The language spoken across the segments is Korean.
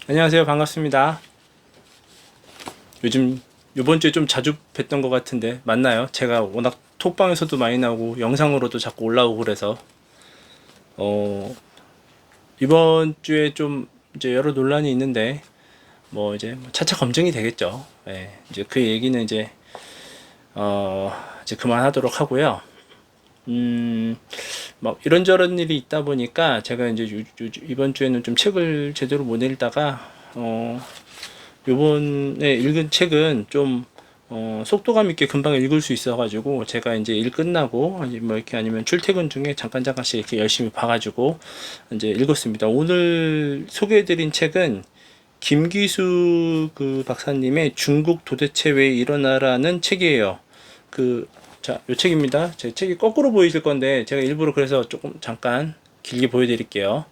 안녕하세요. 반갑습니다. 요즘 요번 주에 좀 자주 뵀던 것 같은데 맞나요? 제가 워낙 톡방에서도 많이 나오고 영상으로도 자꾸 올라오고 그래서 어 이번 주에 좀 이제 여러 논란이 있는데 뭐 이제 차차 검증이 되겠죠. 예, 이제 그 얘기는 이제 그만하도록 하고요. 막 이런저런 일이 있다 보니까 제가 이제 이번 주에는 좀 책을 제대로 못 읽다가 요번에 읽은 책은 좀 속도감 있게 금방 읽을 수 있어가지고 제가 이제 일 끝나고 뭐 이렇게 아니면 출퇴근 중에 잠깐씩 이렇게 열심히 봐가지고 이제 읽었습니다. 오늘 소개해드린 책은 김기수 그 박사님의 중국 도대체 왜 이러나라는 책이에요. 자, 요 책입니다. 제 책이 거꾸로 보이실 건데 제가 일부러 그래서 조금 잠깐 길게 보여드릴게요.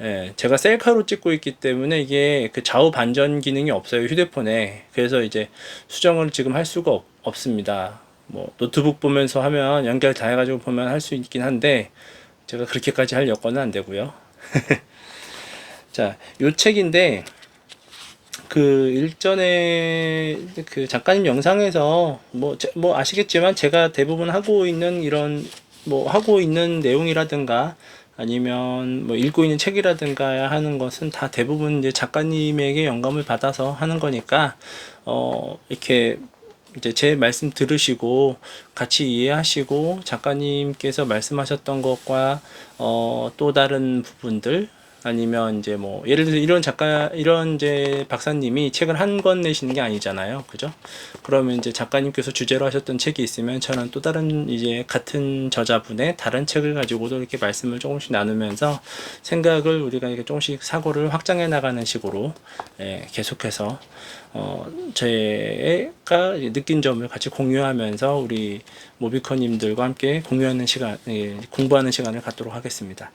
예, 제가 셀카로 찍고 있기 때문에 이게 그 좌우 반전 기능이 없어요, 휴대폰에. 그래서 이제 수정을 지금 할 수가 없습니다. 뭐 노트북 보면서 하면 연결 다 해가지고 보면 할 수 있긴 한데 제가 그렇게까지 할 여건은 안 되고요. 자, 요 책인데 그 일전에 그 작가님 영상에서 뭐 아시겠지만 제가 대부분 하고 있는 이런 뭐 하고 있는 내용이라든가 아니면 뭐 읽고 있는 책이라든가 하는 것은 다 대부분 이제 작가님에게 영감을 받아서 하는 거니까 이렇게 이제 제 말씀 들으시고 같이 이해하시고 작가님께서 말씀하셨던 것과 또 다른 부분들 아니면 이제 뭐 예를 들어 이런 이제 박사님이 책을 한 권 내시는 게 아니잖아요, 그죠? 그러면 이제 작가님께서 주제로 하셨던 책이 있으면 저는 또 다른 이제 같은 저자분의 다른 책을 가지고도 이렇게 말씀을 조금씩 나누면서 생각을 우리가 이렇게 조금씩 사고를 확장해 나가는 식으로 계속해서 제가 느낀 점을 같이 공유하면서 우리 모비커님들과 함께 공유하는 시간, 공부하는 시간을 갖도록 하겠습니다.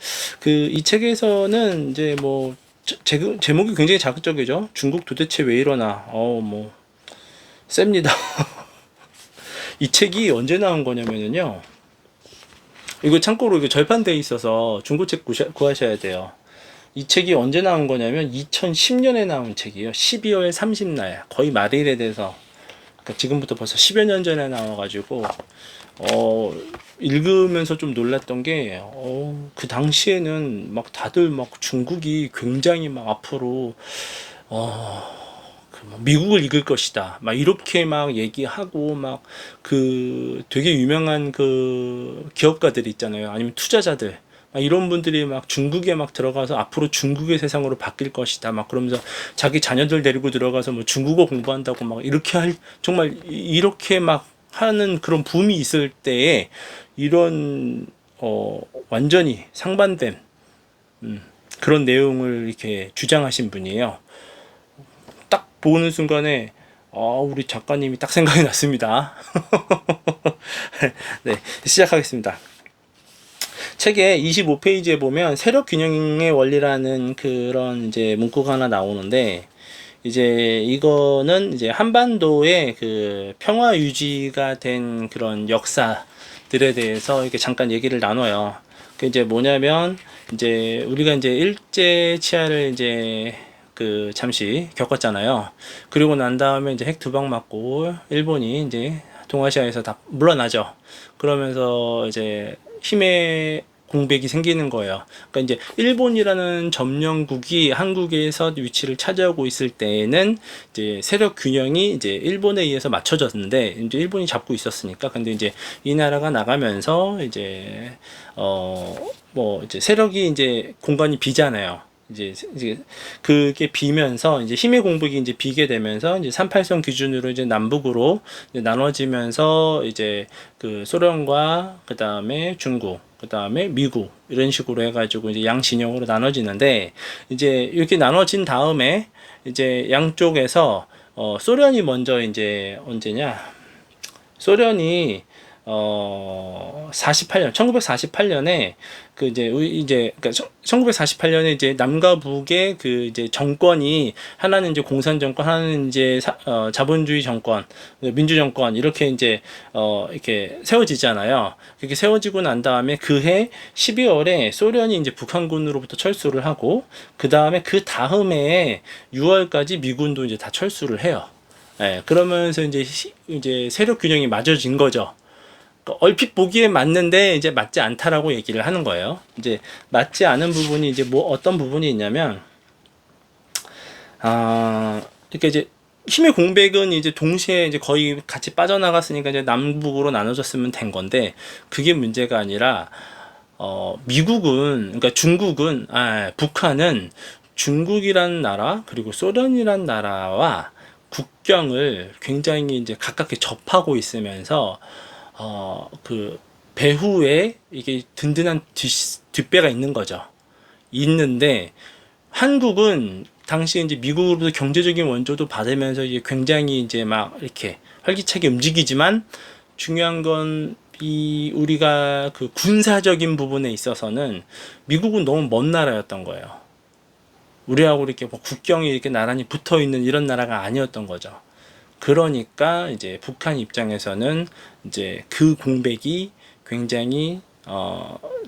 이 책에서는 이제 뭐 제목이 굉장히 자극적이죠. 중국 도대체 왜 이러나. 뭐 셉니다. 이 책이 언제 나온 거냐면요. 이거 참고로 이거 절판돼 있어서 중고책 구하셔야 돼요. 이 책이 언제 나온 거냐면 2010년에 나온 책이에요. 12월 30날 거의 말일에 대해서 그러니까 지금부터 벌써 10여 년 전에 나와가지고 읽으면서 좀 놀랐던 게 그 당시에는 막 다들 막 중국이 굉장히 막 앞으로 미국을 이길 것이다 막 이렇게 막 얘기하고 막 그 되게 유명한 그 기업가들 있잖아요, 아니면 투자자들 이런 분들이 막 중국에 막 들어가서 앞으로 중국의 세상으로 바뀔 것이다 막 그러면서 자기 자녀들 데리고 들어가서 뭐 중국어 공부한다고 막 이렇게 정말 이렇게 막 하는 그런 붐이 있을 때에 이런 완전히 상반된 그런 내용을 이렇게 주장하신 분이에요. 딱 보는 순간에 우리 작가님이 딱 생각이 났습니다. 네, 시작하겠습니다. 책의 25페이지에 보면 세력 균형의 원리라는 그런 이제 문구가 하나 나오는데, 이제 이거는 이제 한반도의 그 평화 유지가 된 그런 역사들에 대해서 이렇게 잠깐 얘기를 나눠요. 그 이제 뭐냐면 이제 우리가 이제 일제 치하를 이제 그 잠시 겪었잖아요. 그리고 난 다음에 이제 핵 두 방 맞고 일본이 이제 동아시아에서 다 물러나죠. 그러면서 이제 힘의 공백이 생기는 거예요. 그러니까 이제 일본이라는 점령국이 한국에서 위치를 차지하고 있을 때에는 이제 세력 균형이 이제 일본에 의해서 맞춰졌는데 이제 일본이 잡고 있었으니까. 근데 이제 이 나라가 나가면서 이제 뭐 이제 세력이 이제 공간이 비잖아요. 이제 그게 비면서 이제 힘의 공백이 이제 비게 되면서 이제 38선 기준으로 이제 남북으로 이제 나눠지면서 이제 그 소련과 그 다음에 중국, 그 다음에 미국 이런 식으로 해가지고 이제 양 진영으로 나눠지는데, 이제 이렇게 나눠진 다음에 이제 양쪽에서 소련이 먼저 이제 언제냐? 소련이 48년, 1948년에 그 이제 그러니까 1948년에 이제 남과 북의 그 이제 정권이 하나는 이제 공산 정권, 하나는 이제 자본주의 정권, 민주 정권 이렇게 이제 이렇게 세워지잖아요. 그렇게 세워지고 난 다음에 그해 12월에 소련이 이제 북한군으로부터 철수를 하고 그 다음에 그 다음에 6월까지 미군도 이제 다 철수를 해요. 예, 그러면서 이제 세력 균형이 맞아진 거죠. 얼핏 보기에 맞는데 이제 맞지 않다라고 얘기를 하는 거예요. 이제 맞지 않은 부분이 이제 뭐 어떤 부분이 있냐면 이렇게 이제 힘의 공백은 이제 동시에 이제 거의 같이 빠져나갔으니까 이제 남북으로 나눠졌으면 된 건데 그게 문제가 아니라 미국은 그러니까 북한은 중국이라는 나라 그리고 소련이라는 나라와 국경을 굉장히 이제 가깝게 접하고 있으면서 그 배후에 이게 든든한 뒷배가 있는 거죠. 있는데 한국은 당시 이제 미국으로부터 경제적인 원조도 받으면서 이제 굉장히 이제 막 이렇게 활기차게 움직이지만 중요한 건 이 우리가 그 군사적인 부분에 있어서는 미국은 너무 먼 나라였던 거예요. 우리하고 이렇게 뭐 국경이 이렇게 나란히 붙어 있는 이런 나라가 아니었던 거죠. 그러니까 이제 북한 입장에서는 이제 그 공백이 굉장히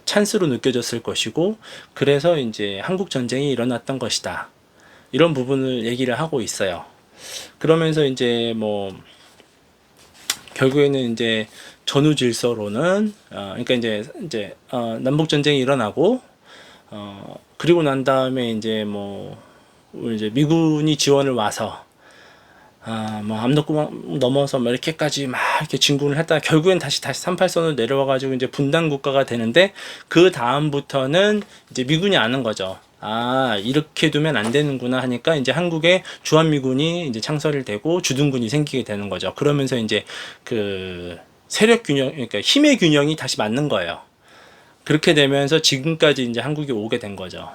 찬스로 느껴졌을 것이고 그래서 이제 한국 전쟁이 일어났던 것이다. 이런 부분을 얘기를 하고 있어요. 그러면서 이제 뭐 결국에는 이제 전후 질서로는 그러니까 이제 남북 전쟁이 일어나고 그리고 난 다음에 이제 뭐 이제 미군이 지원을 와서 뭐 압록강 넘어서 뭐 이렇게까지 막 이렇게 진군을 했다가 결국엔 다시 38선으로 내려와가지고 이제 분단 국가가 되는데 그 다음부터는 이제 미군이 아는 거죠. 이렇게 두면 안 되는구나 하니까 이제 한국에 주한미군이 이제 창설이 되고 주둔군이 생기게 되는 거죠. 그러면서 이제 그 세력 균형, 그러니까 힘의 균형이 다시 맞는 거예요. 그렇게 되면서 지금까지 이제 한국이 오게 된 거죠.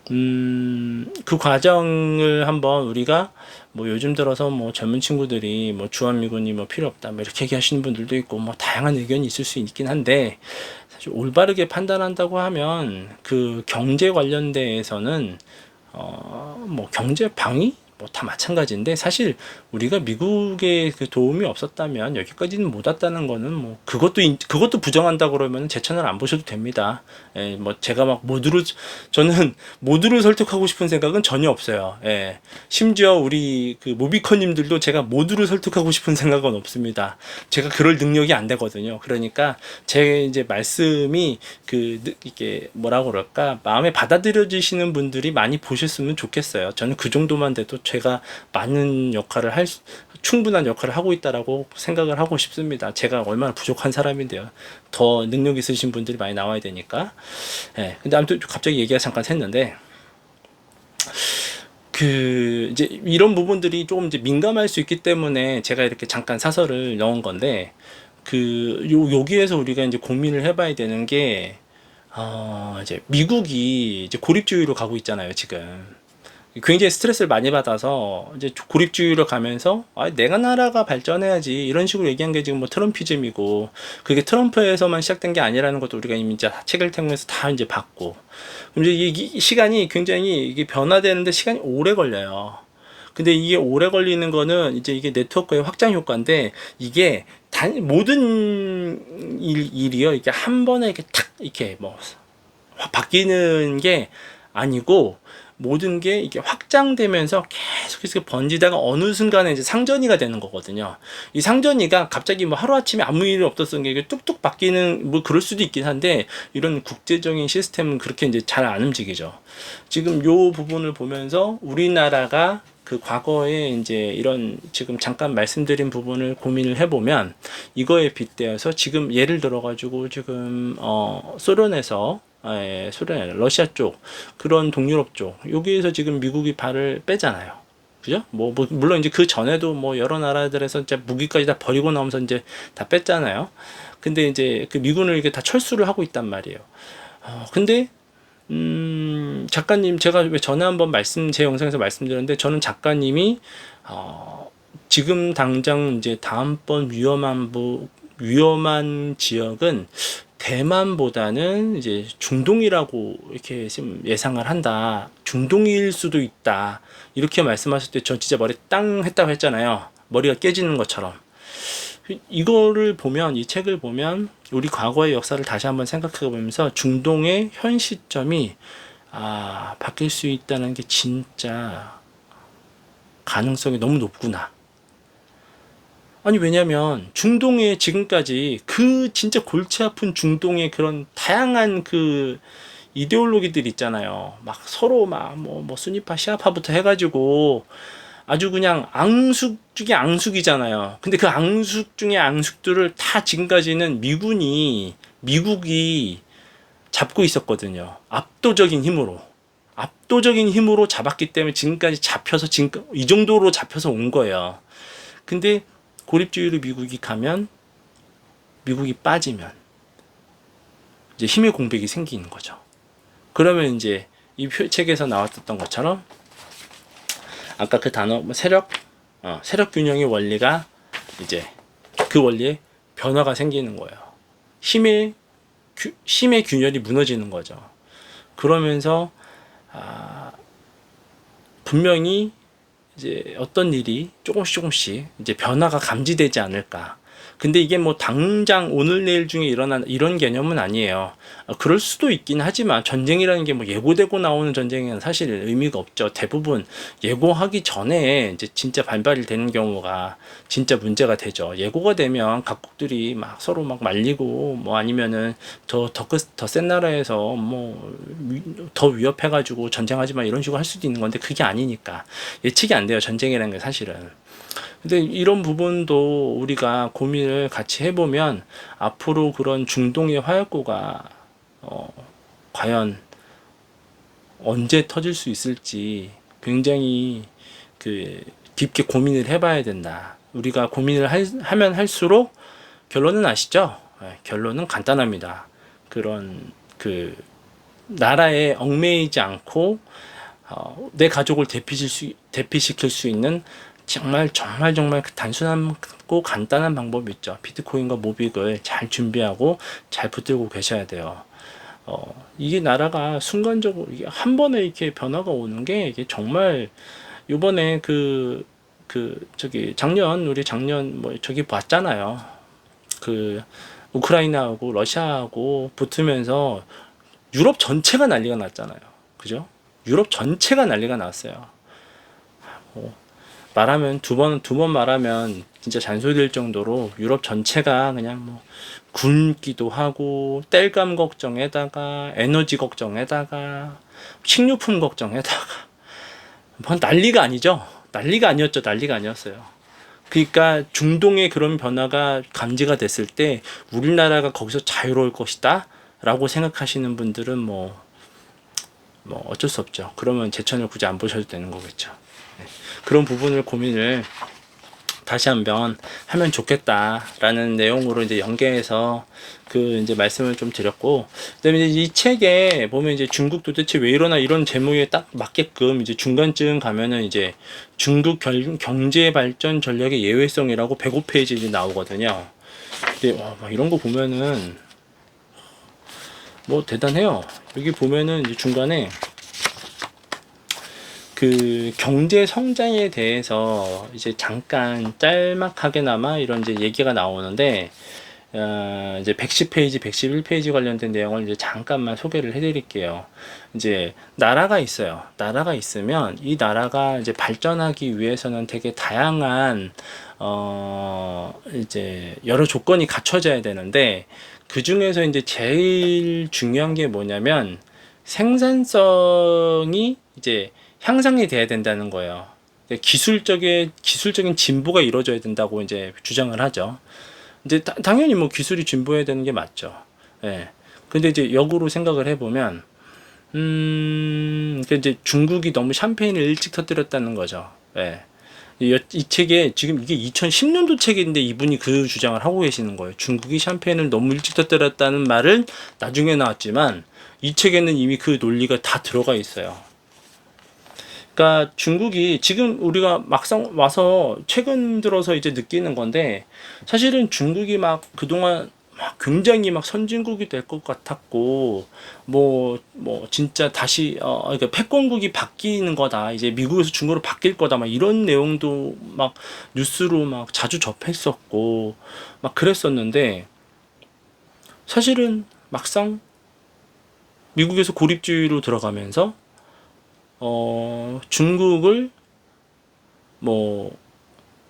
그 과정을 한번 우리가 뭐 요즘 들어서 뭐 젊은 친구들이 뭐 주한미군이 뭐 필요 없다 뭐 이렇게 얘기하시는 분들도 있고 뭐 다양한 의견이 있을 수 있긴 한데 사실 올바르게 판단한다고 하면 그 경제 관련돼서는 뭐 경제 방위 뭐 다 마찬가지인데 사실 우리가 미국의 그 도움이 없었다면 여기까지는 못 왔다는 거는 뭐 그것도 부정한다 그러면 제 채널 안 보셔도 됩니다. 예, 뭐 제가 막 저는 모두를 설득하고 싶은 생각은 전혀 없어요. 예, 심지어 우리 그 모비커님들도 제가 모두를 설득하고 싶은 생각은 없습니다. 제가 그럴 능력이 안 되거든요. 그러니까 제 이제 말씀이 이게 뭐라고 그럴까 마음에 받아들여지시는 분들이 많이 보셨으면 좋겠어요. 저는 그 정도만 돼도 제가 많은 역할을 충분한 역할을 하고 있다라고 생각을 하고 싶습니다. 제가 얼마나 부족한 사람인데요. 더 능력 있으신 분들이 많이 나와야 되니까. 예. 근데 아무튼 갑자기 얘기가 잠깐 샜는데, 이제 이런 부분들이 조금 이제 민감할 수 있기 때문에 제가 이렇게 잠깐 사설을 넣은 건데, 여기에서 우리가 이제 고민을 해봐야 되는 게, 이제 미국이 이제 고립주의로 가고 있잖아요, 지금. 굉장히 스트레스를 많이 받아서 이제 고립주의로 가면서 내가 나라가 발전해야지 이런 식으로 얘기한 게 지금 뭐 트럼피즘이고 그게 트럼프에서만 시작된 게 아니라는 것도 우리가 이미 이제 책을 통해서 다 이제 봤고 그럼 이제 이 시간이 굉장히 이게 변화되는데 시간이 오래 걸려요. 근데 이게 오래 걸리는 거는 이제 이게 네트워크의 확장 효과인데 이게 모든 일이요 이게 한 번에 이렇게 탁 이렇게 뭐 바뀌는 게 아니고 모든 게 이게 확장되면서 계속해서 번지다가 어느 순간에 이제 상전이가 되는 거거든요. 이 상전이가 갑자기 뭐 하루아침에 아무 일이 없었던 게 뚝뚝 바뀌는 뭐 그럴 수도 있긴 한데 이런 국제적인 시스템은 그렇게 이제 잘 안 움직이죠. 지금 요 부분을 보면서 우리나라가 그 과거에 이제 이런 지금 잠깐 말씀드린 부분을 고민을 해보면 이거에 빗대어서 지금 예를 들어가지고 지금 소련에서 소련, 러시아 쪽, 그런 동유럽 쪽, 여기에서 지금 미국이 발을 빼잖아요. 그죠? 물론 이제 그 전에도 뭐 여러 나라들에서 이제 무기까지 다 버리고 나오면서 이제 다 뺐잖아요. 근데 이제 그 미군을 이게 다 철수를 하고 있단 말이에요. 근데, 작가님, 제가 왜 전에 한번 제 영상에서 말씀드렸는데, 저는 작가님이, 지금 당장 이제 다음번 위험한 지역은 대만보다는 이제 중동이라고 이렇게 지금 예상을 한다. 중동일 수도 있다. 이렇게 말씀하실 때 저 진짜 머리 땅 했다고 했잖아요. 머리가 깨지는 것처럼. 이거를 보면, 이 책을 보면 우리 과거의 역사를 다시 한번 생각해 보면서 중동의 현 시점이 바뀔 수 있다는 게 진짜 가능성이 너무 높구나. 아니, 왜냐면 중동에 지금까지 그 진짜 골치 아픈 중동의 그런 다양한 그 이데올로기들 있잖아요. 막 서로 막 뭐 수니파 시아파부터 해가지고 아주 그냥 앙숙 중에 앙숙이잖아요. 근데 그 앙숙 중에 앙숙들을 다 지금까지는 미국이 잡고 있었거든요. 압도적인 힘으로 잡았기 때문에 지금까지 잡혀서 지금 이 정도로 잡혀서 온 거예요. 근데 고립주의로 미국이 가면, 미국이 빠지면 이제 힘의 공백이 생기는 거죠. 그러면 이제 이 책에서 나왔던 것처럼 아까 그 단어 세력 균형의 원리가 이제 그 원리에 변화가 생기는 거예요. 힘의 균열이 무너지는 거죠. 그러면서 분명히 이제 어떤 일이 조금씩 이제 변화가 감지되지 않을까. 근데 이게 뭐 당장 오늘 내일 중에 일어나는 이런 개념은 아니에요. 그럴 수도 있긴 하지만 전쟁이라는 게 뭐 예고되고 나오는 전쟁에는 사실 의미가 없죠. 대부분 예고하기 전에 이제 진짜 발발이 되는 경우가 진짜 문제가 되죠. 예고가 되면 각국들이 막 서로 막 말리고 뭐 아니면은 더 센 나라에서 뭐 더 위협해가지고 전쟁하지 마 이런 식으로 할 수도 있는 건데 그게 아니니까 예측이 안 돼요. 전쟁이라는 게 사실은. 근데 이런 부분도 우리가 고민을 같이 해보면 앞으로 그런 중동의 화약고가 과연 언제 터질 수 있을지 굉장히 그 깊게 고민을 해봐야 된다. 우리가 고민을 하면 할수록 결론은 아시죠? 결론은 간단합니다. 그런 그 나라에 얽매이지 않고 내 가족을 대피시킬 수 있는 정말 단순하고 간단한 방법이 있죠. 비트코인과 모빅을 잘 준비하고 잘 붙들고 계셔야 돼요. 이게 나라가 순간적으로 이게 한 번에 이렇게 변화가 오는 게 이게 정말 요번에 작년 뭐 저기 봤잖아요. 그 우크라이나하고 러시아하고 붙으면서 유럽 전체가 난리가 났잖아요. 그죠? 유럽 전체가 난리가 났어요. 말하면 두 번 말하면 진짜 잔소리 될 정도로 유럽 전체가 그냥 뭐 굶기도 하고 땔감 걱정에다가 에너지 걱정에다가 식료품 걱정에다가 뭐 난리가 아니죠. 난리가 아니었어요. 그러니까 중동의 그런 변화가 감지가 됐을 때 우리나라가 거기서 자유로울 것이다 라고 생각하시는 분들은 뭐 어쩔 수 없죠. 그러면 제천을 굳이 안 보셔도 되는 거겠죠. 그런 부분을 고민을 다시 한번 하면 좋겠다라는 내용으로 이제 연계해서 이제 말씀을 좀 드렸고, 그다음에 이제 이 책에 보면 이제 중국 도대체 왜 이러나 이런 제목에 딱 맞게끔 이제 중간쯤 가면은 이제 중국 경제 발전 전략의 예외성이라고 105페이지 이제 나오거든요. 근데 막 이런 거 보면은 뭐 대단해요. 여기 보면은 이제 중간에 그 경제 성장에 대해서 이제 잠깐 짤막하게나마 이런 이제 얘기가 나오는데 이제 110페이지, 111페이지 관련된 내용을 이제 잠깐만 소개를 해드릴게요. 이제 나라가 있어요. 나라가 있으면 이 나라가 이제 발전하기 위해서는 되게 다양한 이제 여러 조건이 갖춰져야 되는데 그 중에서 이제 제일 중요한 게 뭐냐면 생산성이 이제 향상이 돼야 된다는 거예요. 기술적인 진보가 이루어져야 된다고 이제 주장을 하죠. 이제 당연히 뭐 기술이 진보해야 되는 게 맞죠. 예. 근데 이제 역으로 생각을 해보면, 이제 중국이 너무 샴페인을 일찍 터뜨렸다는 거죠. 예. 이 책에 지금 이게 2010년도 책인데 이분이 그 주장을 하고 계시는 거예요. 중국이 샴페인을 너무 일찍 터뜨렸다는 말은 나중에 나왔지만 이 책에는 이미 그 논리가 다 들어가 있어요. 그러니까 중국이 지금 우리가 막상 와서 최근 들어서 이제 느끼는 건데, 사실은 중국이 막 그동안 막 굉장히 막 선진국이 될 것 같았고, 뭐 진짜 다시 그러니까 패권국이 바뀌는 거다, 이제 미국에서 중국으로 바뀔 거다, 막 이런 내용도 막 뉴스로 막 자주 접했었고 막 그랬었는데, 사실은 막상 미국에서 고립주의로 들어가면서 중국을 뭐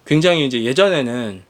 굉장히 이제 예전에는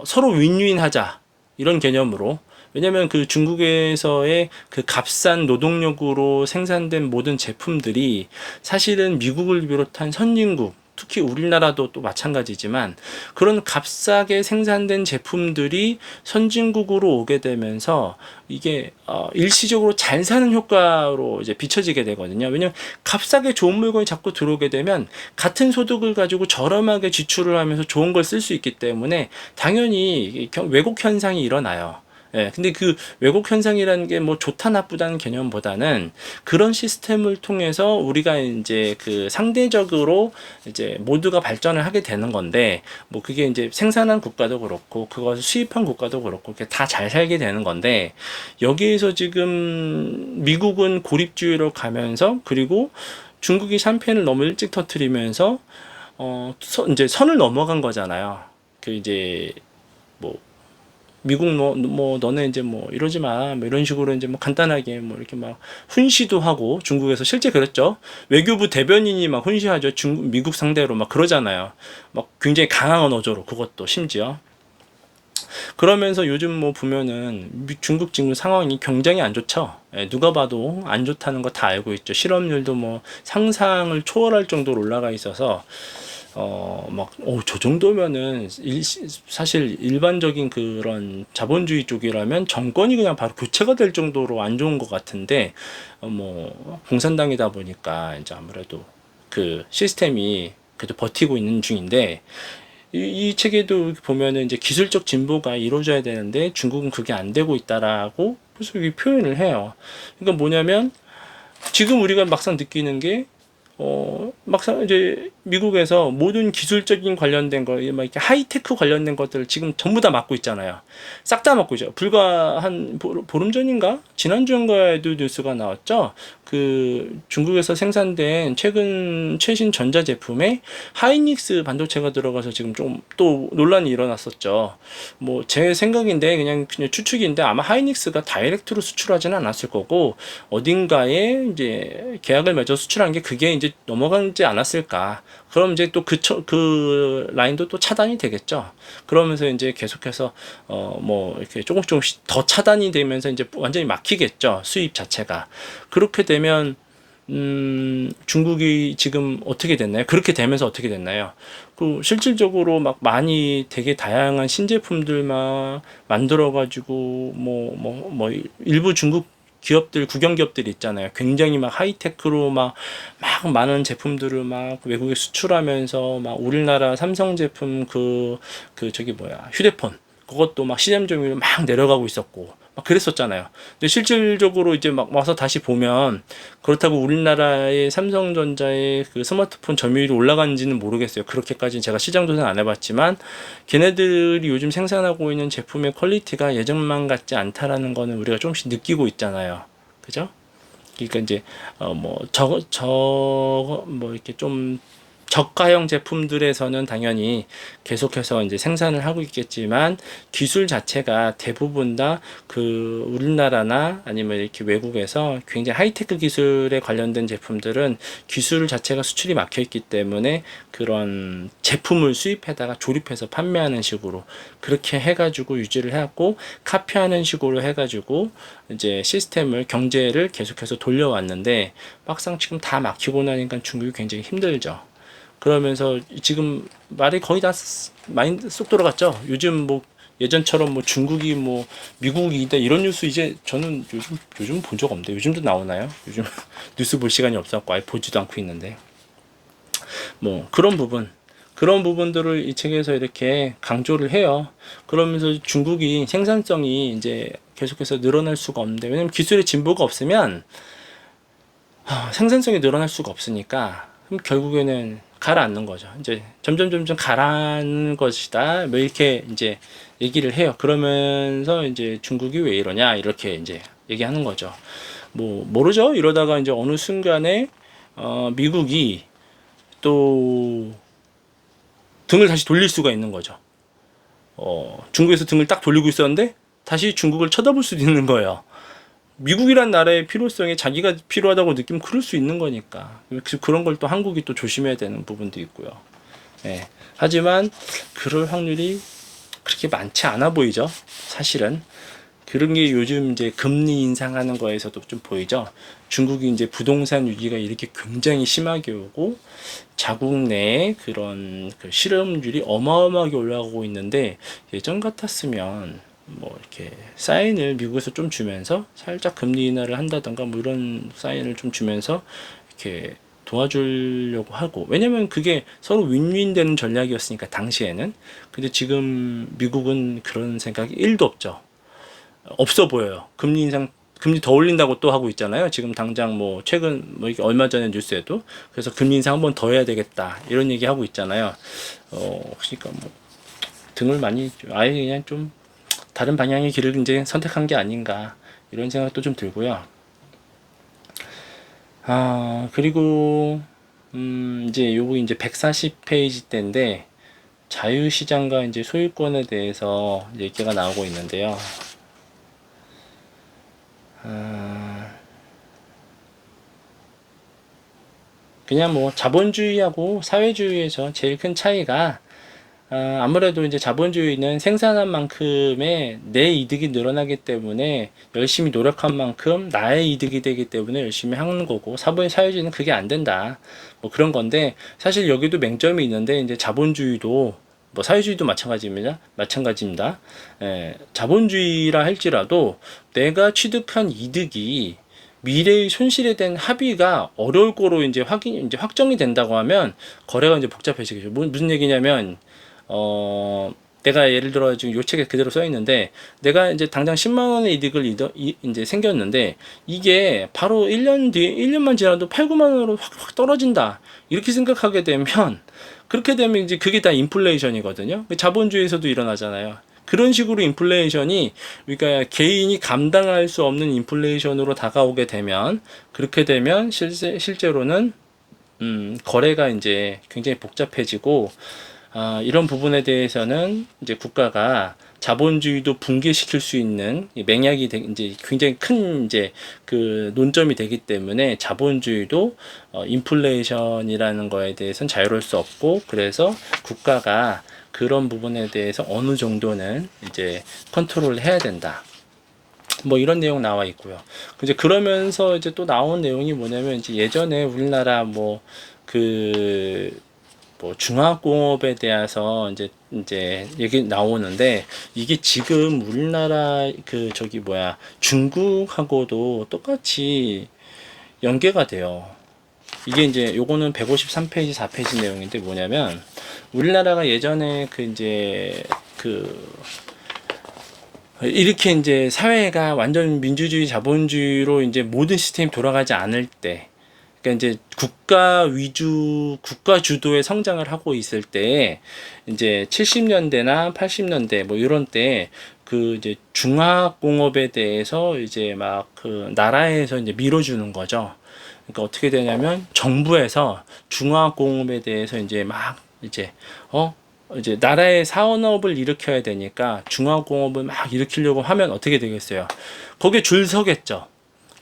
서로 윈윈하자 이런 개념으로, 왜냐면 그 중국에서의 그 값싼 노동력으로 생산된 모든 제품들이 사실은 미국을 비롯한 선진국, 특히 우리나라도 또 마찬가지지만, 그런 값싸게 생산된 제품들이 선진국으로 오게 되면서 이게 일시적으로 잘 사는 효과로 이제 비춰지게 되거든요. 왜냐면 값싸게 좋은 물건이 자꾸 들어오게 되면 같은 소득을 가지고 저렴하게 지출을 하면서 좋은 걸 쓸 수 있기 때문에 당연히 왜곡 현상이 일어나요. 예, 근데 그 왜곡 현상이라는 게 뭐 좋다 나쁘다는 개념보다는 그런 시스템을 통해서 우리가 이제 그 상대적으로 이제 모두가 발전을 하게 되는 건데, 뭐 그게 이제 생산한 국가도 그렇고 그것을 수입한 국가도 그렇고 그게 다 잘 살게 되는 건데, 여기에서 지금 미국은 고립주의로 가면서, 그리고 중국이 샴페인을 너무 일찍 터뜨리면서 이제 선을 넘어간 거잖아요. 그 이제 뭐 미국 뭐 너네 이제 뭐 이러지 마, 뭐 이런 식으로 이제 뭐 간단하게 뭐 이렇게 막 훈시도 하고, 중국에서 실제 그랬죠. 외교부 대변인이 막 훈시하죠. 미국 상대로 막 그러잖아요. 막 굉장히 강한 어조로, 그것도 심지어. 그러면서 요즘 뭐 보면은 중국 지금 상황이 굉장히 안 좋죠. 예, 누가 봐도 안 좋다는 거 다 알고 있죠. 실업률도 뭐 상상을 초월할 정도로 올라가 있어서 저 정도면은 사실 일반적인 그런 자본주의 쪽이라면 정권이 그냥 바로 교체가 될 정도로 안 좋은 것 같은데, 뭐 공산당이다 보니까 이제 아무래도 그 시스템이 그래도 버티고 있는 중인데, 이 책에도 보면은 이제 기술적 진보가 이루어져야 되는데 중국은 그게 안 되고 있다라고 그래서 이 표현을 해요. 그러니까 뭐냐면, 지금 우리가 막상 느끼는 게 막상 이제 미국에서 모든 기술적인 관련된 거, 막 이렇게 하이테크 관련된 것들을 지금 전부 다 맡고 있잖아요. 싹 다 맡고 있죠. 불과 한 보름 전인가? 지난주인가에도 뉴스가 나왔죠. 그 중국에서 생산된 최신 전자제품에 하이닉스 반도체가 들어가서 지금 좀 또 논란이 일어났었죠. 뭐 제 생각인데 그냥 추측인데, 아마 하이닉스가 다이렉트로 수출하지는 않았을 거고 어딘가에 이제 계약을 맺어 수출한 게 그게 이제 넘어가지 않았을까. 그럼 이제 또 그 라인도 또 차단이 되겠죠. 그러면서 이제 계속해서 뭐 이렇게 조금씩 더 차단이 되면서 이제 완전히 막히겠죠, 수입 자체가. 그렇게 되면 중국이 지금 어떻게 됐나요? 그렇게 되면서 어떻게 됐나요? 그 실질적으로 막 많이 되게 다양한 신제품들만 만들어가지고 뭐 일부 중국 기업들, 국영 기업들 있잖아요. 굉장히 막 하이테크로 막 많은 제품들을 막 외국에 수출하면서 막 우리나라 삼성 제품 저기 뭐야, 휴대폰 그것도 막 시장 점유율 막 내려가고 있었고 막 그랬었잖아요. 근데 실질적으로 이제 막 와서 다시 보면, 그렇다고 우리나라의 삼성전자의 그 스마트폰 점유율이 올라가는지는 모르겠어요. 그렇게까지는 제가 시장 조사는 안 해봤지만, 걔네들이 요즘 생산하고 있는 제품의 퀄리티가 예전만 같지 않다라는 거는 우리가 조금씩 느끼고 있잖아요. 그죠? 그러니까 이제 뭐 이렇게 좀 저가형 제품들에서는 당연히 계속해서 이제 생산을 하고 있겠지만, 기술 자체가 대부분 다 그 우리나라나 아니면 이렇게 외국에서 굉장히 하이테크 기술에 관련된 제품들은 기술 자체가 수출이 막혀 있기 때문에 그런 제품을 수입해다가 조립해서 판매하는 식으로 그렇게 해가지고 유지를 해왔고, 카피하는 식으로 해가지고 이제 시스템을, 경제를 계속해서 돌려왔는데, 막상 지금 다 막히고 나니까 중국이 굉장히 힘들죠. 그러면서 지금 말이 거의 다 많이 쏙 들어갔죠. 요즘 뭐 예전처럼 뭐 중국이 뭐 미국이다 이런 뉴스 이제 저는 요즘 본 적 없는데, 요즘도 나오나요? 요즘 뉴스 볼 시간이 없어갖고 아예 보지도 않고 있는데, 뭐 그런 부분들을 이 책에서 이렇게 강조를 해요. 그러면서 중국이 생산성이 이제 계속해서 늘어날 수가 없는데, 왜냐면 기술의 진보가 없으면 생산성이 늘어날 수가 없으니까, 그럼 결국에는 가라앉는 거죠. 이제 점점 가라앉는 것이다. 뭐 이렇게 이제 얘기를 해요. 그러면서 이제 중국이 왜 이러냐 이렇게 이제 얘기하는 거죠. 뭐 모르죠. 이러다가 이제 어느 순간에 미국이 또 등을 다시 돌릴 수가 있는 거죠. 중국에서 등을 딱 돌리고 있었는데 다시 중국을 쳐다볼 수도 있는 거예요. 미국이란 나라의 필요성에 자기가 필요하다고 느끼면 그럴 수 있는 거니까. 그런 걸 또 한국이 또 조심해야 되는 부분도 있고요. 예. 하지만 그럴 확률이 그렇게 많지 않아 보이죠. 사실은. 그런 게 요즘 이제 금리 인상하는 거에서도 좀 보이죠. 중국이 이제 부동산 위기가 이렇게 굉장히 심하게 오고 자국 내에 그런 그 실업률이 어마어마하게 올라가고 있는데 예전 같았으면 뭐 이렇게 사인을 미국에서 좀 주면서 살짝 금리 인하를 한다던가 뭐 이런 사인을 좀 주면서 이렇게 도와주려고 하고, 왜냐면 그게 서로 윈윈 되는 전략이었으니까 당시에는. 근데 지금 미국은 그런 생각이 1도 없어 보여요. 금리 더 올린다고 또 하고 있잖아요. 지금 당장 뭐 최근 뭐 이게 얼마 전에 뉴스에도 그래서 금리 인상 한 번 더 해야 되겠다 이런 얘기 하고 있잖아요. 그러니까 뭐 등을 많이 아예 그냥 좀 다른 방향의 길을 이제 선택한 게 아닌가 이런 생각도 좀 들고요. 그리고 이제 요거 이제 140페이지 때인데 자유시장과 이제 소유권에 대해서 얘기가 나오고 있는데요. 그냥 뭐 자본주의하고 사회주의에서 제일 큰 차이가 아무래도 이제 자본주의는 생산한 만큼의 내 이득이 늘어나기 때문에 열심히 노력한 만큼 나의 이득이 되기 때문에 열심히 하는 거고, 사회주의는 그게 안 된다. 뭐 그런 건데, 사실 여기도 맹점이 있는데, 이제 자본주의도 뭐 사회주의도 마찬가지입니다. 자본주의라 할지라도 내가 취득한 이득이 미래의 손실에 대한 합의가 어려울 거로 이제 확정이 된다고 하면 거래가 이제 복잡해지겠죠. 무슨 얘기냐면 내가 예를 들어 지금 요 책에 그대로 써 있는데, 내가 이제 당장 10만 원의 이득을 이제 생겼는데 이게 바로 1년 뒤에 1년만 지나도 8, 9만 원으로 확 떨어진다. 이렇게 생각하게 되면, 그렇게 되면 이제 그게 다 인플레이션이거든요. 자본주의에서도 일어나잖아요. 그런 식으로 인플레이션이, 그러니까 개인이 감당할 수 없는 인플레이션으로 다가오게 되면, 그렇게 되면 실제로는 거래가 이제 굉장히 복잡해지고, 이런 부분에 대해서는 이제 국가가 자본주의도 붕괴시킬 수 있는 맹약이 이제 굉장히 큰 이제 그 논점이 되기 때문에 자본주의도 인플레이션이라는 거에 대해서는 자유로울 수 없고, 그래서 국가가 그런 부분에 대해서 어느 정도는 이제 컨트롤을 해야 된다. 뭐 이런 내용 나와 있고요. 이제 그러면서 이제 또 나온 내용이 뭐냐면, 이제 예전에 우리나라 뭐 중화공업에 대해서 이제 얘기 나오는데, 이게 지금 우리나라 중국하고도 똑같이 연계가 돼요. 이게 이제 요거는 153페이지 4페이지 내용인데, 뭐냐면 우리나라가 예전에 이렇게 이제 사회가 완전 민주주의 자본주의로 이제 모든 시스템이 돌아가지 않을 때, 그러니까 이제 국가 주도의 성장을 하고 있을 때, 이제 70년대나 80년대 뭐 이런 때 이제 중화공업에 대해서 이제 막 나라에서 이제 밀어주는 거죠. 그러니까 어떻게 되냐면 정부에서 중화공업에 대해서 이제 막 이제 나라의 산업을 일으켜야 되니까 중화공업을 막 일으키려고 하면 어떻게 되겠어요? 거기에 줄 서겠죠.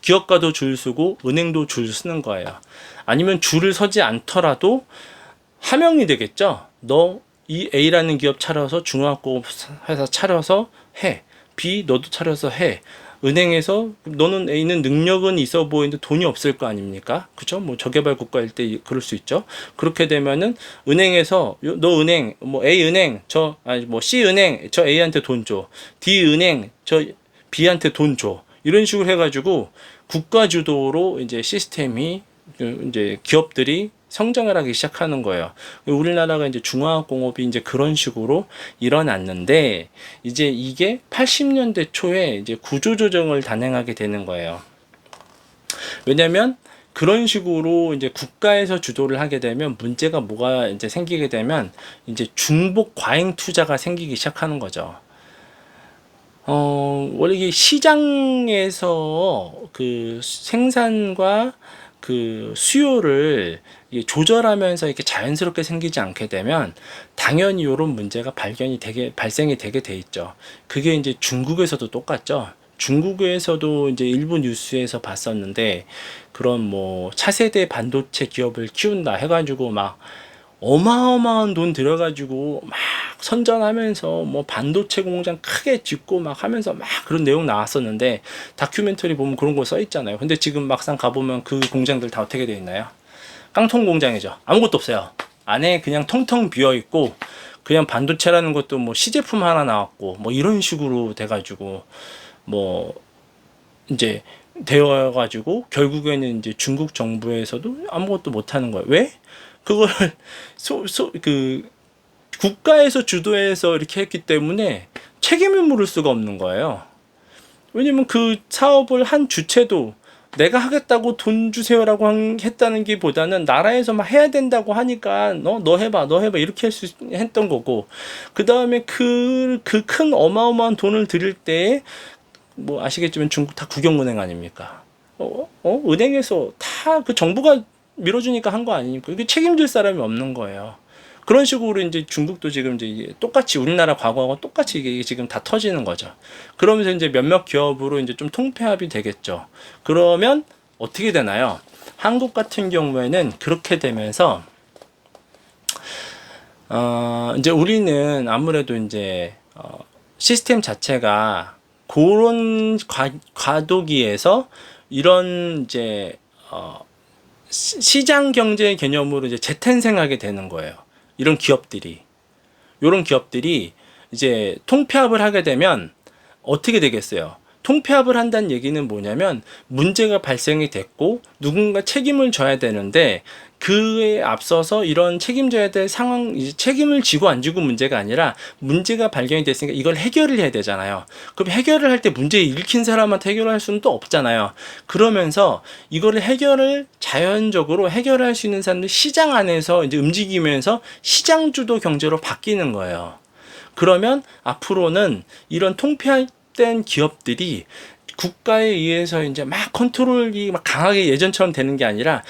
기업가도 줄 서고 은행도 줄 서는 거예요. 아니면 줄을 서지 않더라도 하명이 되겠죠. 너 이 A라는 기업 차려서 중화공업 회사 차려서 해. B 너도 차려서 해. 은행에서 너는 A는 능력은 있어 보이는데 돈이 없을 거 아닙니까? 그죠? 뭐 저개발 국가일 때 그럴 수 있죠. 그렇게 되면은 은행에서 너 은행 뭐 A 은행 C 은행 저 A한테 돈 줘. D 은행 저 B한테 돈 줘. 이런 식으로 해가지고 국가 주도로 이제 시스템이 이제 기업들이 성장을 하기 시작하는 거예요. 우리나라가 이제 중화공업이 이제 그런 식으로 일어났는데, 이제 이게 80년대 초에 이제 구조조정을 단행하게 되는 거예요. 왜냐면 그런 식으로 이제 국가에서 주도를 하게 되면 문제가 뭐가 이제 생기게 되면 이제 중복 과잉 투자가 생기기 시작하는 거죠. 원래 이게 시장에서 그 생산과 그 수요를 이게 조절하면서 이렇게 자연스럽게 생기지 않게 되면 당연히 이런 문제가 발생이 되게 돼 있죠. 그게 이제 중국에서도 똑같죠. 중국에서도 이제 일부 뉴스에서 봤었는데 그런 뭐 차세대 반도체 기업을 키운다 해가지고 막 어마어마한 돈 들여가지고 막 선전하면서 뭐 반도체 공장 크게 짓고 막 하면서 막 그런 내용 나왔었는데 다큐멘터리 보면 그런 거 써 있잖아요. 근데 지금 막상 가보면 그 공장들 다 어떻게 되어 있나요? 깡통 공장이죠. 아무것도 없어요. 안에 그냥 텅텅 비어 있고 그냥 반도체라는 것도 뭐 시제품 하나 나왔고 뭐 이런 식으로 돼가지고 뭐 이제 되어가지고 결국에는 이제 중국 정부에서도 아무것도 못하는 거예요. 왜? 그걸 그 국가에서 주도해서 이렇게 했기 때문에 책임을 물을 수가 없는 거예요. 왜냐면 그 사업을 한 주체도 내가 하겠다고 돈 주세요라고 했다는 게 보다는 나라에서 막 해야 된다고 하니까 너 해봐 이렇게 했던 거고, 그 다음에 그 큰 어마어마한 돈을 들일 때 뭐 아시겠지만 중국 다 국영은행 아닙니까? 은행에서 다 그 정부가 밀어주니까 한 거 아니니까 이게 책임질 사람이 없는 거예요. 그런 식으로 이제 중국도 지금 이제 똑같이 우리나라 과거하고 똑같이 이게 지금 다 터지는 거죠. 그러면서 이제 몇몇 기업으로 이제 좀 통폐합이 되겠죠. 그러면 어떻게 되나요? 한국 같은 경우에는 그렇게 되면서 이제 우리는 아무래도 이제 시스템 자체가 그런 과도기에서 이런 이제 시장 경제 개념으로 이제 재탄생하게 되는 거예요. 이런 기업들이 이제 통폐합을 하게 되면 어떻게 되겠어요? 통폐합을 한다는 얘기는 뭐냐면 문제가 발생이 됐고 누군가 책임을 져야 되는데 그에 앞서서 이런 책임져야 될 상황, 이제 책임을 지고 안 지고 문제가 아니라 문제가 발견이 됐으니까 이걸 해결을 해야 되잖아요. 그럼 해결을 할 때 문제 일으킨 사람한테 해결할 수는 또 없잖아요. 그러면서 이거를 자연적으로 해결할 수 있는 사람들 시장 안에서 이제 움직이면서 시장 주도 경제로 바뀌는 거예요. 그러면 앞으로는 이런 통폐합된 기업들이 국가에 의해서 이제 막 컨트롤이 막 강하게 예전처럼 되는 게 아니라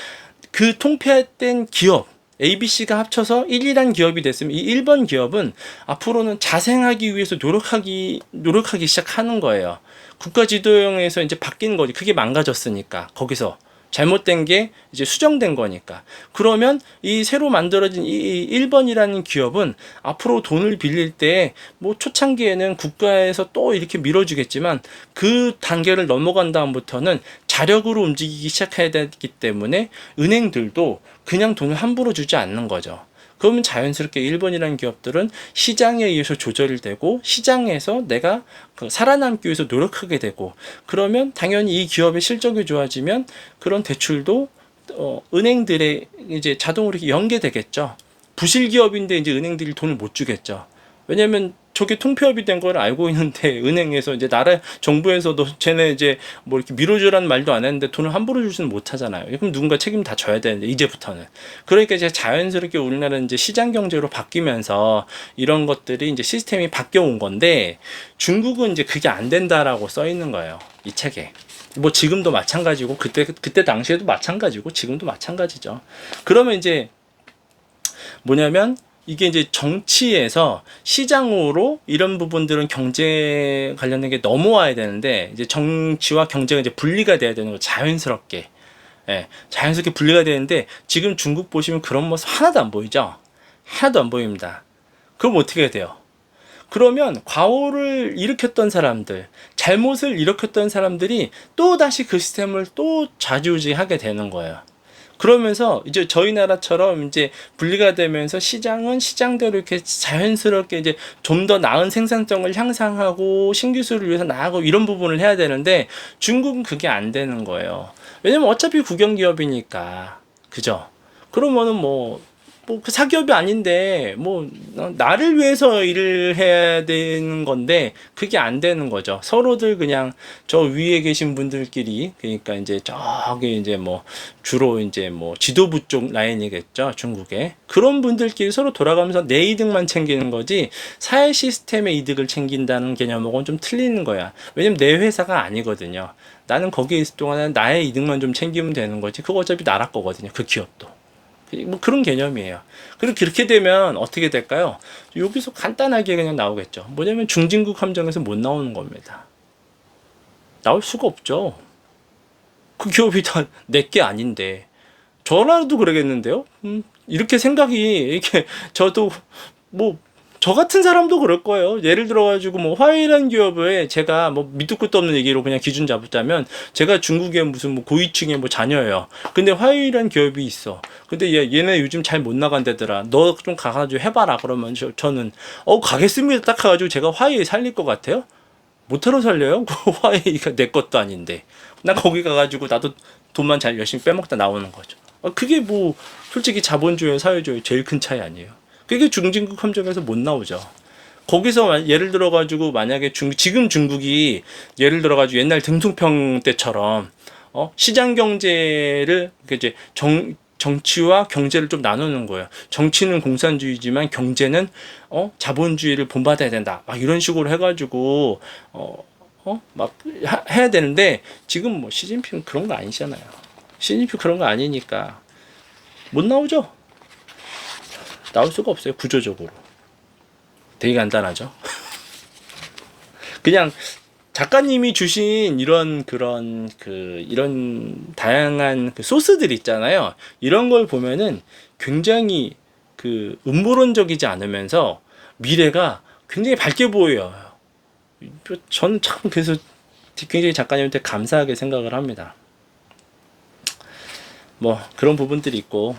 그 통폐합된 기업 ABC가 합쳐서 1이란 기업이 됐으면 이 1번 기업은 앞으로는 자생하기 위해서 노력하기 시작하는 거예요. 국가 지도형에서 이제 바뀌는 거지. 그게 망가졌으니까 거기서 잘못된 게 이제 수정된 거니까. 그러면 이 새로 만들어진 이 1번이라는 기업은 앞으로 돈을 빌릴 때 뭐 초창기에는 국가에서 또 이렇게 밀어주겠지만 그 단계를 넘어간 다음부터는 자력으로 움직이기 시작해야 되기 때문에 은행들도 그냥 돈을 함부로 주지 않는 거죠. 그러면 자연스럽게 1번이라는 기업들은 시장에 의해서 조절이 되고 시장에서 내가 살아남기 위해서 노력하게 되고, 그러면 당연히 이 기업의 실적이 좋아지면 그런 대출도 은행들의 이제 자동으로 이렇게 연계되겠죠. 부실 기업인데 이제 은행들이 돈을 못 주겠죠. 왜냐면 저게 통폐합이 된 걸 알고 있는데 은행에서 이제 나라 정부에서도 쟤네 이제 뭐 이렇게 밀어주라는 말도 안 했는데 돈을 함부로 주지는 못하잖아요. 그럼 누군가 책임 다 져야 되는데 이제부터는. 그러니까 이제 자연스럽게 우리나라는 이제 시장 경제로 바뀌면서 이런 것들이 이제 시스템이 바뀌어 온 건데 중국은 이제 그게 안 된다라고 써 있는 거예요. 이 책에. 뭐 지금도 마찬가지고 그때 당시에도 마찬가지고 지금도 마찬가지죠. 그러면 이제 뭐냐면 이게 이제 정치에서 시장으로 이런 부분들은 경제 관련된 게 넘어와야 되는데 이제 정치와 경제가 이제 분리가 돼야 되는 거 자연스럽게. 예, 자연스럽게 분리가 되는데 지금 중국 보시면 그런 모습 하나도 안 보이죠? 하나도 안 보입니다. 그럼 어떻게 해야 돼요? 그러면 과오를 일으켰던 사람들, 잘못을 일으켰던 사람들이 또 다시 그 시스템을 또 좌지우지하게 되는 거예요. 그러면서 이제 저희 나라처럼 이제 분리가 되면서 시장은 시장대로 이렇게 자연스럽게 이제 좀 더 나은 생산성을 향상하고 신기술을 위해서 나아가고 이런 부분을 해야 되는데 중국은 그게 안 되는 거예요. 왜냐면 어차피 국영기업이니까. 그죠? 그러면은 뭐 뭐 그 사기업이 아닌데 뭐 나를 위해서 일을 해야 되는 건데 그게 안 되는 거죠. 서로들 그냥 저 위에 계신 분들끼리, 그러니까 이제 저기 이제 뭐 주로 이제 뭐 지도부 쪽 라인이겠죠, 중국에. 그런 분들끼리 서로 돌아가면서 내 이득만 챙기는 거지 사회 시스템의 이득을 챙긴다는 개념하고는 좀 틀리는 거야. 왜냐면 내 회사가 아니거든요. 나는 거기에 있을 동안은 나의 이득만 좀 챙기면 되는 거지. 그거 어차피 나라 거거든요, 그 기업도. 뭐 그런 개념이에요. 그리고 그렇게 되면 어떻게 될까요? 여기서 간단하게 그냥 나오겠죠. 뭐냐면 중진국 함정에서 못 나오는 겁니다. 나올 수가 없죠. 그 기업이 다 내게 아닌데. 저라도 그러겠는데요. 이렇게 생각이, 이렇게 저도 뭐 저 같은 사람도 그럴 거예요. 예를 들어가지고 뭐 화웨이라는 기업에 제가 뭐 밑도 끝도 없는 얘기로 그냥 기준 잡자면, 제가 중국의 무슨 뭐 고위층의 뭐 자녀예요. 근데 화웨이라는 기업이 있어. 근데 얘네 요즘 잘 못 나간다더라. 너 좀 가가지고 해봐라. 그러면 저는 가겠습니다. 딱 가가지고 제가 화웨이 살릴 것 같아요? 못하러 살려요? 화웨이가 내 것도 아닌데. 나 거기 가가지고 나도 돈만 잘 열심히 빼먹다 나오는 거죠. 그게 뭐 솔직히 자본주의 사회주의 제일 큰 차이 아니에요. 그게 중진국 함정에서 못 나오죠. 거기서 예를 들어가지고 만약에 지금 중국이 예를 들어가지고 옛날 등통평 때처럼 시장 경제를 이제 정치와 경제를 좀 나누는 거예요. 정치는 공산주의지만 경제는 자본주의를 본받아야 된다. 막 이런 식으로 해가지고 막 해야 되는데, 지금 뭐 시진핑 그런 거 아니잖아요. 시진핑 그런 거 아니니까 못 나오죠. 나올 수가 없어요, 구조적으로. 되게 간단하죠. 그냥 작가님이 주신 이런 다양한 그 소스들 있잖아요. 이런 걸 보면은 굉장히 그 음모론적이지 않으면서 미래가 굉장히 밝게 보여요. 저는 참 그래서 굉장히 작가님한테 감사하게 생각을 합니다. 뭐 그런 부분들이 있고,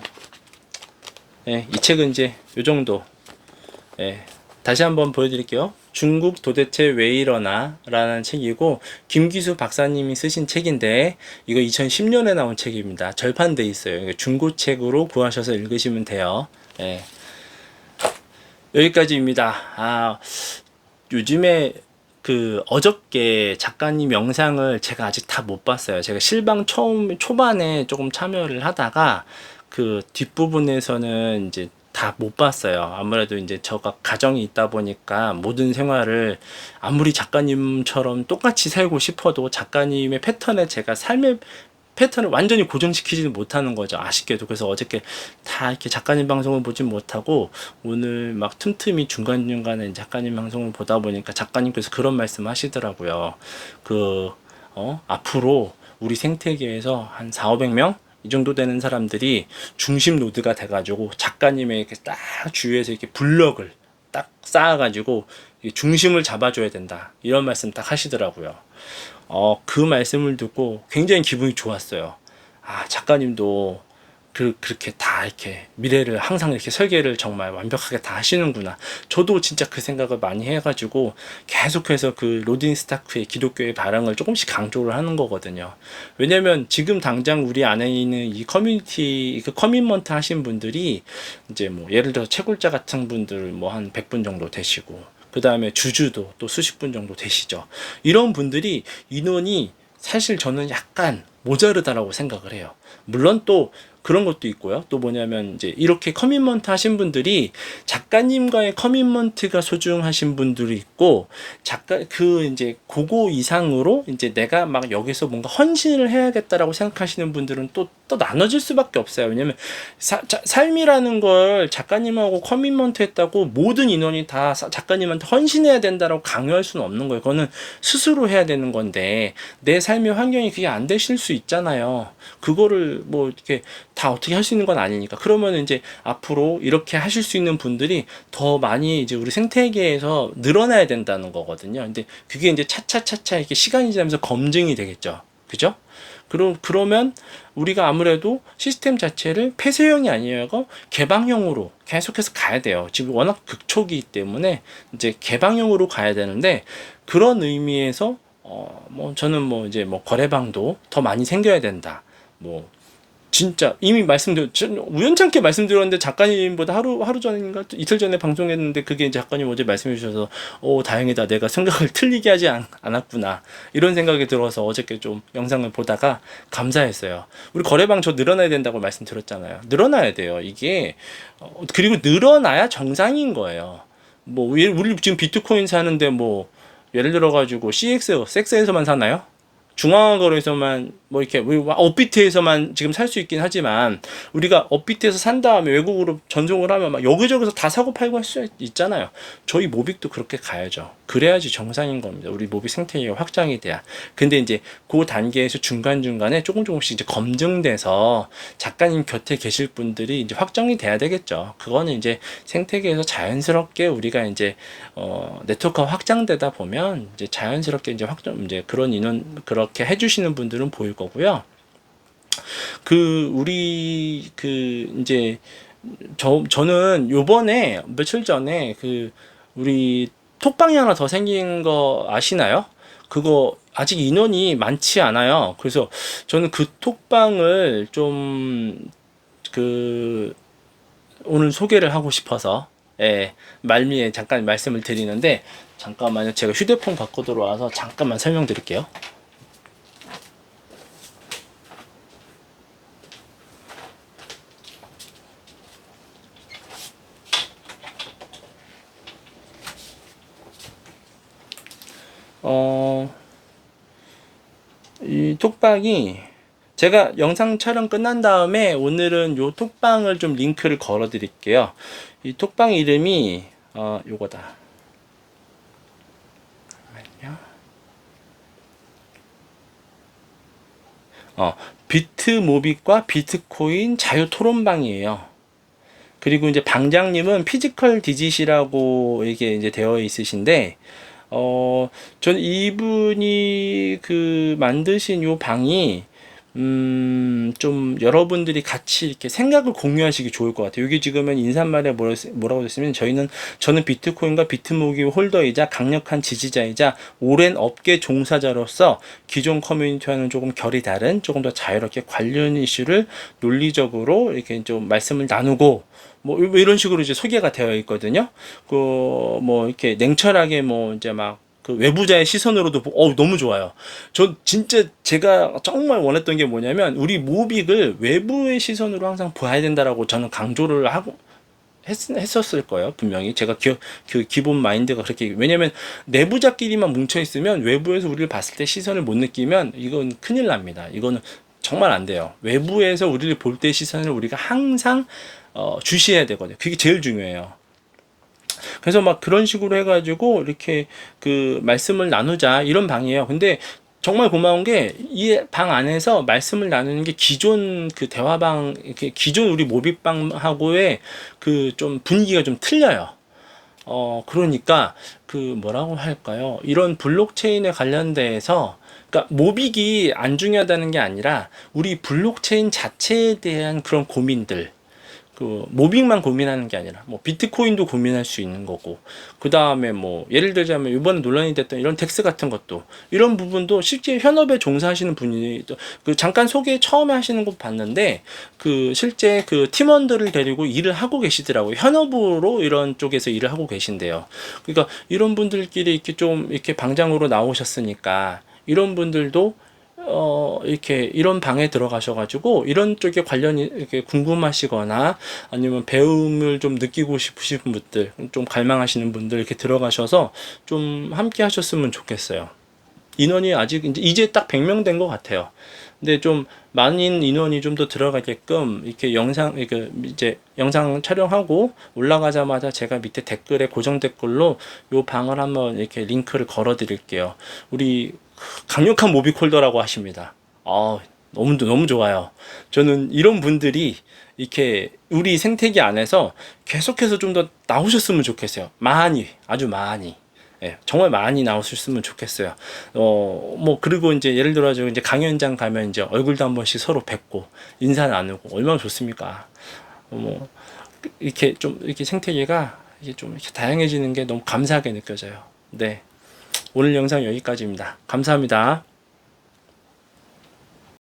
이 책은 이제 요 정도. 다시 한번 보여드릴게요. 중국 도대체 왜 이러나 라는 책이고, 김기수 박사님이 쓰신 책인데, 이거 2010년에 나온 책입니다. 절판돼 있어요. 중고책으로 구하셔서 읽으시면 돼요. 여기까지입니다. 요즘에 어저께 작가님 영상을 제가 아직 다 못 봤어요. 제가 실방 초반에 조금 참여를 하다가 그 뒷부분에서는 이제 다 못 봤어요. 아무래도 이제 저가 가정이 있다 보니까 모든 생활을 아무리 작가님처럼 똑같이 살고 싶어도 작가님의 패턴에 제가 삶의 패턴을 완전히 고정시키지는 못하는 거죠, 아쉽게도. 그래서 어저께 다 이렇게 작가님 방송을 보진 못하고, 오늘 막 틈틈이 중간중간에 작가님 방송을 보다 보니까 작가님께서 그런 말씀 하시더라고요. 앞으로 우리 생태계에서 한 400~500명? 이 정도 되는 사람들이 중심 노드가 돼가지고 작가님의 이렇게 딱 주위에서 이렇게 블럭을 딱 쌓아가지고 중심을 잡아줘야 된다. 이런 말씀 딱 하시더라고요. 그 말씀을 듣고 굉장히 기분이 좋았어요. 작가님도 그렇게 다 이렇게 미래를 항상 이렇게 설계를 정말 완벽하게 다 하시는구나. 저도 진짜 그 생각을 많이 해가지고 계속해서 그 로딘 스타크의 기독교의 발행을 조금씩 강조를 하는 거거든요. 왜냐면 지금 당장 우리 안에 있는 이 커뮤니티, 커밋먼트 하신 분들이 이제 뭐 예를 들어 채굴자 같은 분들 뭐 한 100분 정도 되시고, 그 다음에 주주도 또 수십 분 정도 되시죠. 이런 분들이 인원이 사실 저는 약간 모자르다라고 생각을 해요. 물론 또 그런 것도 있고요. 또 뭐냐면 이제 이렇게 커밋먼트 하신 분들이 작가님과의 커밋먼트가 소중하신 분들이 있고, 이제 그거 이상으로 이제 내가 막 여기서 뭔가 헌신을 해야겠다라고 생각하시는 분들은 또 나눠질 수밖에 없어요. 왜냐면 삶이라는 걸 작가님하고 커밋먼트 했다고 모든 인원이 다 작가님한테 헌신해야 된다라고 강요할 수는 없는 거예요. 그거는 스스로 해야 되는 건데, 내 삶의 환경이 그게 안 되실 수 있잖아요. 그거를 뭐 이렇게 다 어떻게 할 수 있는 건 아니니까. 그러면 이제 앞으로 이렇게 하실 수 있는 분들이 더 많이 이제 우리 생태계에서 늘어나야 된다는 거거든요. 근데 그게 이제 차차차차 이렇게 시간이 지나면서 검증이 되겠죠. 그죠? 그러면 우리가 아무래도 시스템 자체를 폐쇄형이 아니고 개방형으로 계속해서 가야 돼요. 지금 워낙 극초기이기 때문에 이제 개방형으로 가야 되는데, 그런 의미에서 저는 뭐 이제 뭐 거래방도 더 많이 생겨야 된다. 뭐 진짜 이미 우연찮게 말씀드렸는데 작가님보다 하루 전인가 이틀 전에 방송했는데 그게 이제 작가님 어제 말씀해 주셔서 다행이다, 내가 생각을 틀리게 하지 않았구나 이런 생각이 들어서 어저께 좀 영상을 보다가 감사했어요. 우리 거래방 저 늘어나야 된다고 말씀드렸잖아요. 늘어나야 돼요. 이게 그리고 늘어나야 정상인 거예요. 뭐 우리 지금 비트코인 사는데 뭐 예를 들어 가지고 섹스에서만 사나요? 중앙거래소만 뭐 이렇게 업비트에서만 지금 살 수 있긴 하지만 우리가 업비트에서 산 다음에 외국으로 전송을 하면 막 여기저기서 다 사고 팔고 할 수 있잖아요. 저희 모빅도 그렇게 가야죠. 그래야지 정상인 겁니다. 우리 모빅 생태계가 확장이 돼야. 근데 이제 그 단계에서 중간중간에 조금씩 이제 검증돼서 작가님 곁에 계실 분들이 이제 확정이 돼야 되겠죠. 그거는 이제 생태계에서 자연스럽게 우리가 이제 네트워크가 확장되다 보면 이제 자연스럽게 이제 그런 인원 그렇게 해주시는 분들은 보일 거고요. 이제 저는 요번에 며칠 전에 우리 톡방이 하나 더 생긴 거 아시나요? 그거 아직 인원이 많지 않아요. 그래서 저는 그 톡방을 오늘 소개를 하고 싶어서 말미에 잠깐 말씀을 드리는데, 잠깐만요. 제가 휴대폰 갖고 들어와서 잠깐만 설명드릴게요. 이 톡방이 제가 영상 촬영 끝난 다음에 오늘은 요 톡방을 좀 링크를 걸어 드릴게요. 이 톡방 이름이 요거다. 비트모빅과 비트코인 자유 토론방이에요. 그리고 이제 방장님은 피지컬 디짓이라고 이게 이제 되어 있으신데, 전 이분이 만드신 요 방이 좀 여러분들이 같이 이렇게 생각을 공유하시기 좋을 것 같아요. 여기 지금은 인사말에 뭐라고 됐으면, 저는 비트코인과 비트모기 홀더이자 강력한 지지자이자 오랜 업계 종사자로서 기존 커뮤니티와는 조금 결이 다른 조금 더 자유롭게 관련 이슈를 논리적으로 이렇게 좀 말씀을 나누고, 뭐 이런 식으로 이제 소개가 되어 있거든요. 뭐 이렇게 냉철하게 이제 외부자의 시선으로도 너무 좋아요. 저 진짜 제가 정말 원했던 게 뭐냐면, 우리 모빅을 외부의 시선으로 항상 봐야 된다라고 저는 강조를 했었을 거예요. 분명히 제가 기본 마인드가 그렇게. 왜냐면 내부자끼리만 뭉쳐 있으면 외부에서 우리를 봤을 때 시선을 못 느끼면 이건 큰일 납니다. 이거는 정말 안 돼요. 외부에서 우리를 볼 때 시선을 우리가 항상 주시해야 되거든요. 그게 제일 중요해요. 그래서 그런 식으로 해가지고 이렇게 말씀을 나누자, 이런 방이에요. 근데 정말 고마운 게 이 방 안에서 말씀을 나누는 게 기존 대화방, 이렇게 기존 우리 모빅방하고의 좀 분위기가 좀 틀려요. 그러니까 뭐라고 할까요? 이런 블록체인에 관련돼서, 그러니까 모빅이 안 중요하다는 게 아니라 우리 블록체인 자체에 대한 그런 고민들, 모빅만 고민하는 게 아니라 비트코인도 고민할 수 있는 거고, 그 다음에 예를 들자면 이번에 논란이 됐던 이런 덱스 같은 것도, 이런 부분도 실제 현업에 종사하시는 분이 잠깐 소개 처음에 하시는 거 봤는데, 실제 팀원들을 데리고 일을 하고 계시더라고요. 현업으로 이런 쪽에서 일을 하고 계신데요. 그러니까 이런 분들끼리 이렇게 방장으로 나오셨으니까, 이런 분들도 이렇게 이런 방에 들어가셔가지고 이런 쪽에 관련이 이렇게 궁금하시거나 아니면 배움을 좀 느끼고 싶으신 분들, 좀 갈망하시는 분들 이렇게 들어가셔서 좀 함께 하셨으면 좋겠어요. 인원이 아직 이제 딱 100명 된 것 같아요. 근데 좀 많은 인원이 좀 더 들어가게끔 이렇게 이제 영상 촬영하고 올라가자마자 제가 밑에 댓글에 고정 댓글로 요 방을 한번 이렇게 링크를 걸어 드릴게요. 우리 강력한 모빅홀더라고 하십니다. 너무 좋아요. 저는 이런 분들이 이렇게 우리 생태계 안에서 계속해서 좀 더 나오셨으면 좋겠어요. 아주 많이. 정말 많이 나오셨으면 좋겠어요. 그리고 이제 예를 들어서 이제 강연장 가면 이제 얼굴도 한 번씩 서로 뵙고 인사 나누고 얼마나 좋습니까? 이렇게 생태계가 이게 좀 이렇게 다양해지는 게 너무 감사하게 느껴져요. 네. 오늘 영상 여기까지입니다. 감사합니다.